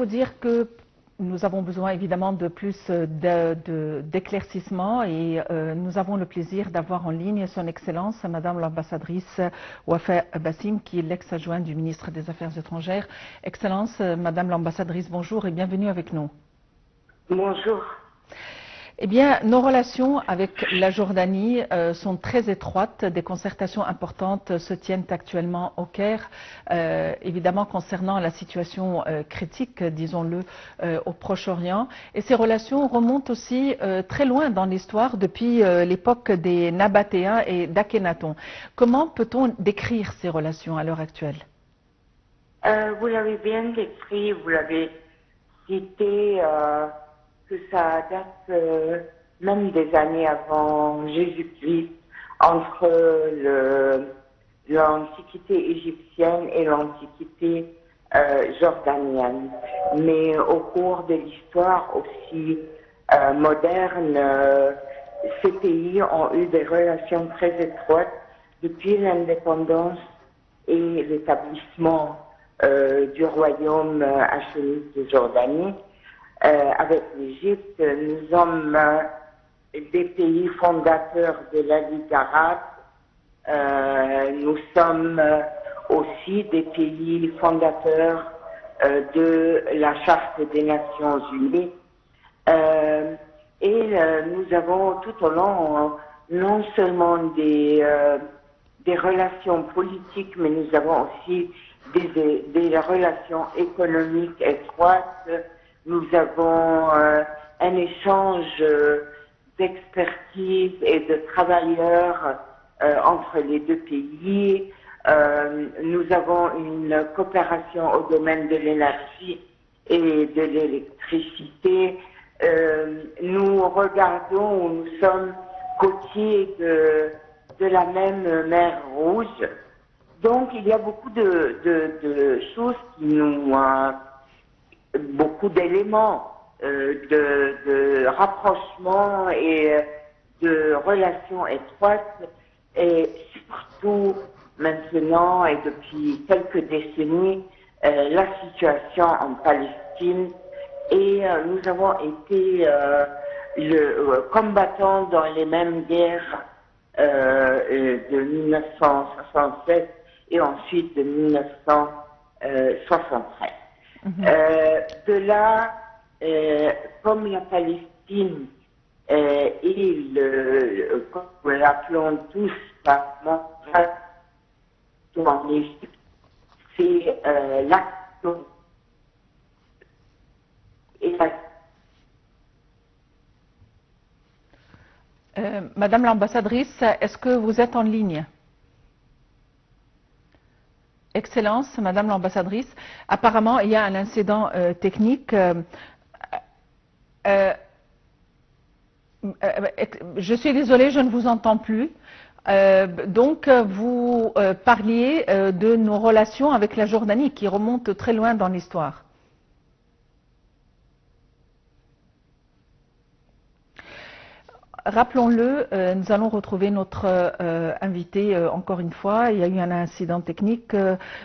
faut dire que nous avons besoin évidemment de plus d'éclaircissements et nous avons le plaisir d'avoir en ligne son Excellence, Madame l'ambassadrice Wafa Bassim, qui est l'ex-adjointe du ministre des Affaires étrangères. Excellence, Madame l'ambassadrice, bonjour et bienvenue avec nous. Bonjour. Eh bien, nos relations avec la Jordanie sont très étroites. Des concertations importantes se tiennent actuellement au Caire, évidemment concernant la situation critique, disons-le, au Proche-Orient. Et ces relations remontent aussi très loin dans l'histoire, depuis l'époque des Nabatéens et d'Akhenaton. Comment peut-on décrire ces relations à l'heure actuelle? Vous l'avez bien décrit, vous l'avez cité, que ça date même des années avant Jésus-Christ, entre l'Antiquité égyptienne et l'Antiquité jordanienne. Mais au cours de l'histoire aussi moderne, ces pays ont eu des relations très étroites depuis l'indépendance et l'établissement du royaume hachémite de Jordanie. Avec l'Égypte, nous sommes des pays fondateurs de la Ligue arabe. Nous sommes aussi des pays fondateurs de la Charte des Nations Unies. Nous avons tout au long non seulement des relations politiques, mais nous avons aussi des relations économiques étroites. Nous avons un échange d'expertise et de travailleurs entre les deux pays. Nous avons une coopération au domaine de l'énergie et de l'électricité. Nous regardons, nous sommes côtiers de la même mer Rouge. Donc il y a beaucoup de choses qui nous... beaucoup d'éléments de rapprochement et de relations étroites, et surtout maintenant et depuis quelques décennies, la situation en Palestine, et nous avons été combattants dans les mêmes guerres de 1967 et ensuite de 1973. De là, comme la Palestine comme nous l'appelons tous en Égypte, c'est l'action et Madame l'ambassadrice, est-ce que vous êtes en ligne? Excellence, Madame l'ambassadrice, apparemment il y a un incident technique. Je suis désolée, je ne vous entends plus. Donc vous parliez de nos relations avec la Jordanie qui remontent très loin dans l'histoire. Rappelons-le, nous allons retrouver notre invité encore une fois. Il y a eu un incident technique,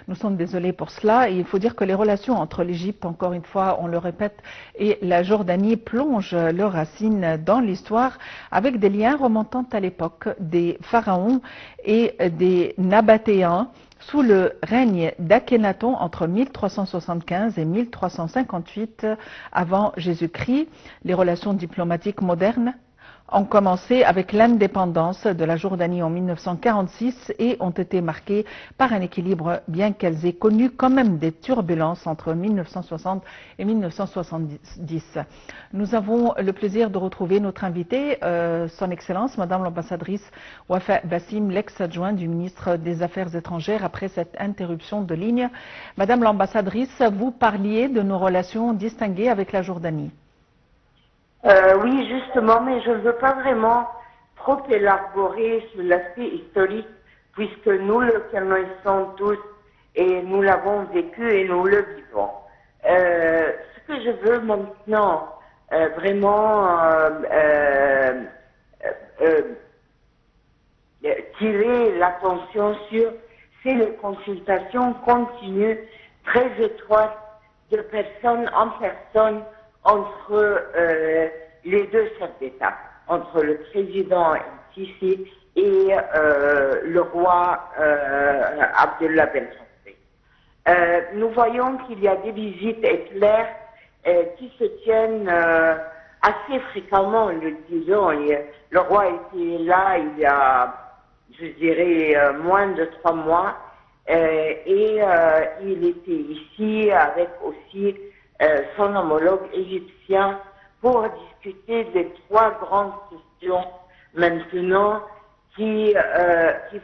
nous sommes désolés pour cela. Et il faut dire que les relations entre l'Égypte, encore une fois, on le répète, et la Jordanie plongent leurs racines dans l'histoire avec des liens remontant à l'époque des pharaons et des Nabatéens sous le règne d'Akhenaton entre 1375 et 1358 avant Jésus-Christ. Les relations diplomatiques modernes ont commencé avec l'indépendance de la Jordanie en 1946 et ont été marquées par un équilibre, bien qu'elles aient connu quand même des turbulences entre 1960 et 1970. Nous avons le plaisir de retrouver notre invité, Son Excellence, Madame l'ambassadrice Wafa Bassim, l'ex-adjointe du ministre des Affaires étrangères, après cette interruption de ligne. Madame l'ambassadrice, vous parliez de nos relations distinguées avec la Jordanie. Oui, justement, mais je ne veux pas vraiment trop élaborer sur l'aspect historique, puisque nous le connaissons tous et nous l'avons vécu et nous le vivons. Ce que je veux maintenant vraiment tirer l'attention sur, c'est les consultations continues très étroites de personne en personne entre les deux chefs d'État, entre le président Sisi et le roi Abdullah Ben Fassé. Nous voyons qu'il y a des visites éclairs qui se tiennent assez fréquemment, disons. Le roi était là il y a, je dirais, moins de 3 mois. Et il était ici avec aussi son homologue égyptien pour discuter des 3 grandes questions maintenant qui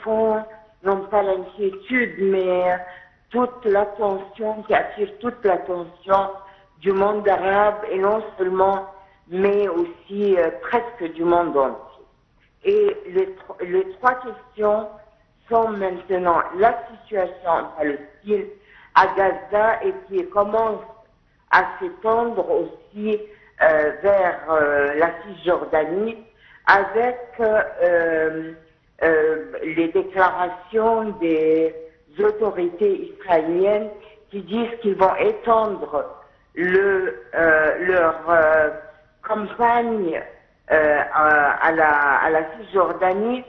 font non pas l'inquiétude mais toute l'attention, qui attirent toute l'attention du monde arabe et non seulement mais aussi presque du monde entier. Et les 3 questions sont maintenant la situation en Palestine, à Gaza, et qui commence à s'étendre aussi vers la Cisjordanie, avec les déclarations des autorités israéliennes qui disent qu'ils vont étendre leur campagne à la Cisjordanie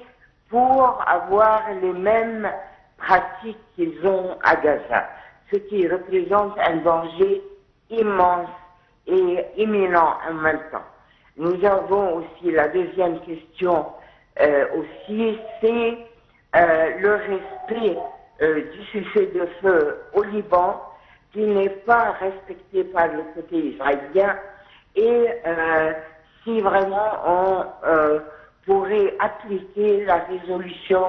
pour avoir les mêmes pratiques qu'ils ont à Gaza, ce qui représente un danger immense et imminent en même temps. Nous avons aussi la deuxième question aussi, c'est le respect du cessez-le-feu au Liban, qui n'est pas respecté par le côté israélien, et si vraiment on pourrait appliquer la résolution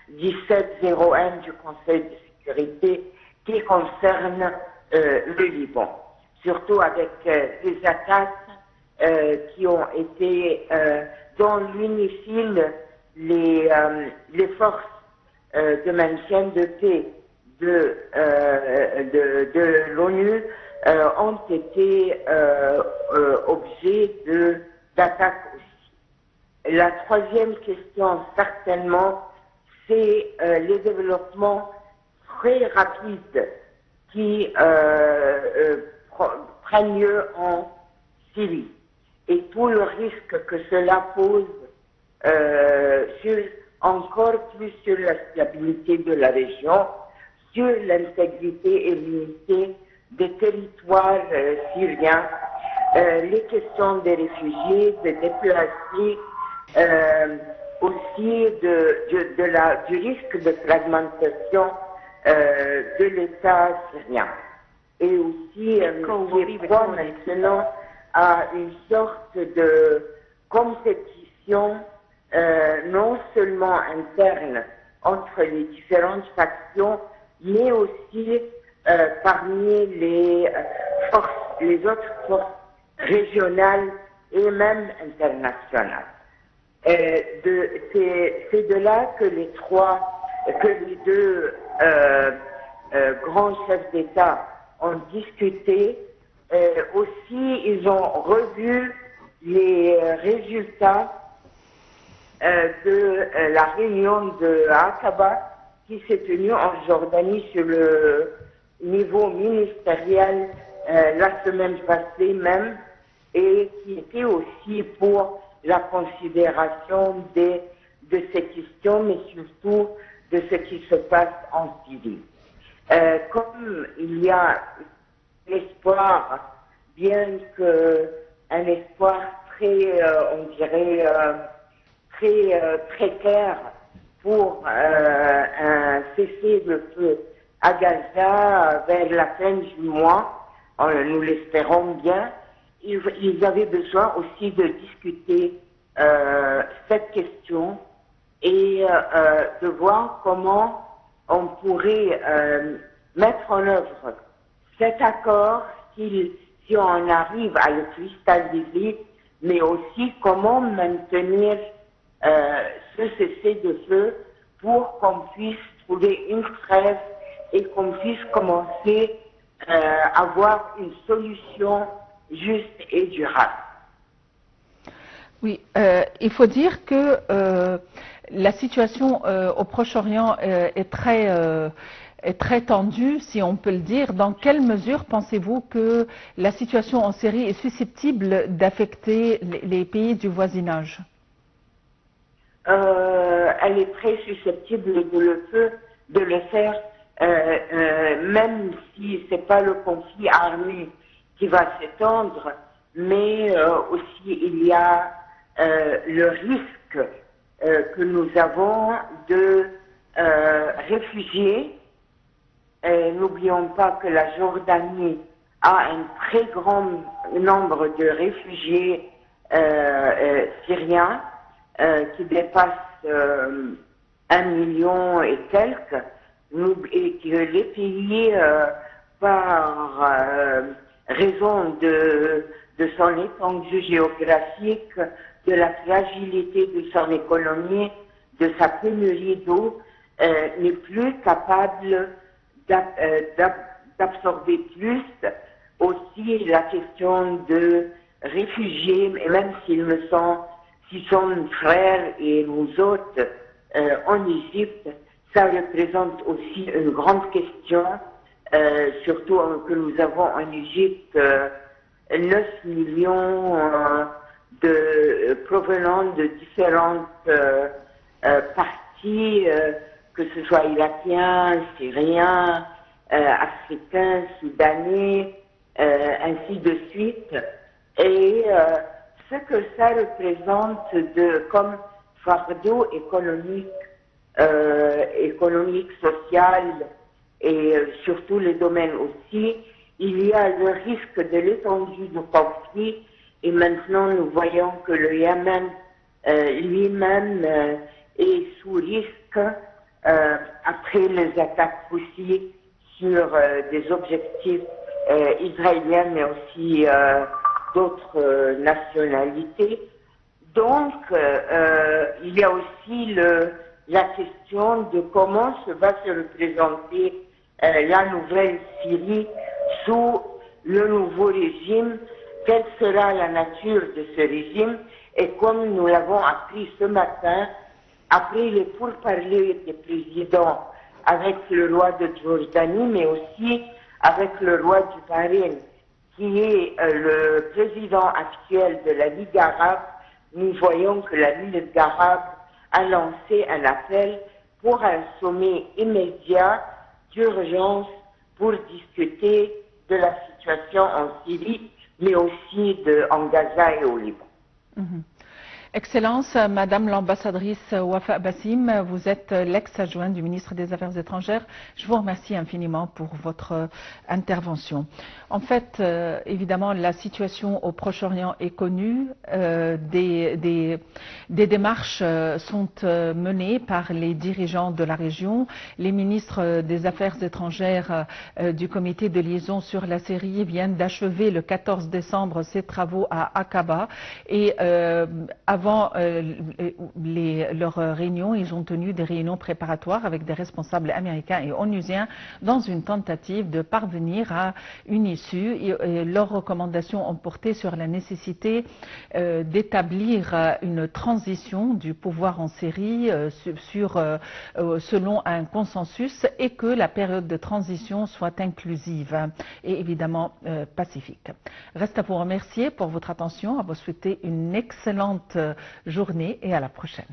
1701 du Conseil de sécurité qui concerne le Liban, surtout avec les attaques qui ont été dans l'UNIFIL, les forces de maintien de paix de l'ONU ont été objets d'attaques aussi. La troisième question, certainement, c'est les développements très rapides qui prennent lieu en Syrie et tout le risque que cela pose encore plus sur la stabilité de la région, sur l'intégrité et l'unité des territoires syriens, les questions des réfugiés, des déplacés, aussi du risque de fragmentation de l'État syrien. Et aussi, qui croit maintenant à une sorte de compétition non seulement interne entre les différentes factions, mais aussi parmi les autres forces régionales et même internationales. C'est de là que les deux grands chefs d'État ont discuté. Aussi, ils ont revu les résultats de la réunion de Aqaba qui s'est tenue en Jordanie sur le niveau ministériel la semaine passée même, et qui était aussi pour la considération de ces questions, mais surtout de ce qui se passe en Syrie. Comme il y a l'espoir, bien qu'un espoir très, on dirait, très précaire pour un cessez-le-feu à Gaza vers la fin du mois, nous l'espérons bien, ils avaient besoin aussi de discuter cette question et de voir comment on pourrait mettre en œuvre cet accord si on arrive à le cristalliser, mais aussi comment maintenir ce cessez-le-feu pour qu'on puisse trouver une trêve et qu'on puisse commencer à avoir une solution juste et durable. Oui, il faut dire que la situation au Proche-Orient est très tendue, si on peut le dire. Dans quelle mesure pensez-vous que la situation en Syrie est susceptible d'affecter les pays du voisinage? Elle est très susceptible de le faire, même si c'est pas le conflit armé qui va s'étendre, mais aussi il y a le risque que nous avons de réfugiés. N'oublions pas que la Jordanie a un très grand nombre de réfugiés syriens qui dépassent 1 million et quelques, et que les pays, par raison de son étendue géographique, de la fragilité de son économie, de sa pénurie d'eau, n'est plus capable d'absorber plus. Aussi la question de réfugiés, et même s'ils sont frères et nous autres en Égypte, ça représente aussi une grande question, surtout que nous avons en Égypte 9 millions provenant de différentes parties, que ce soit irakiens, syriens, africains, soudanais, ainsi de suite. Et ce que ça représente comme fardeau économique, social et surtout les domaines aussi, il y a le risque de l'étendue du conflit. Et maintenant, nous voyons que le Yémen lui-même est sous risque après les attaques aussi sur des objectifs israéliens, mais aussi d'autres nationalités. Donc, il y a aussi la question de comment va se représenter la nouvelle Syrie sous le nouveau régime, quelle sera la nature de ce régime, et comme nous l'avons appris ce matin, après les pourparlers des présidents avec le roi de Jordanie, mais aussi avec le roi du Bahreïn, qui est le président actuel de la Ligue arabe, nous voyons que la Ligue arabe a lancé un appel pour un sommet immédiat d'urgence pour discuter de la situation en Syrie, mais aussi en Gaza et au Liban. Excellence, Madame l'ambassadrice Wafa Bassim, vous êtes l'ex-adjointe du ministre des Affaires étrangères. Je vous remercie infiniment pour votre intervention. En fait, évidemment, la situation au Proche-Orient est connue. Des démarches sont menées par les dirigeants de la région. Les ministres des Affaires étrangères du comité de liaison sur la Syrie viennent d'achever le 14 décembre ces travaux à Aqaba. Et avant leurs réunions, ils ont tenu des réunions préparatoires avec des responsables américains et onusiens dans une tentative de parvenir à une issue. Et leurs recommandations ont porté sur la nécessité d'établir une transition du pouvoir en Syrie selon un consensus, et que la période de transition soit inclusive et évidemment pacifique. Reste à vous remercier pour votre attention, à vous souhaiter une excellente journée et à la prochaine.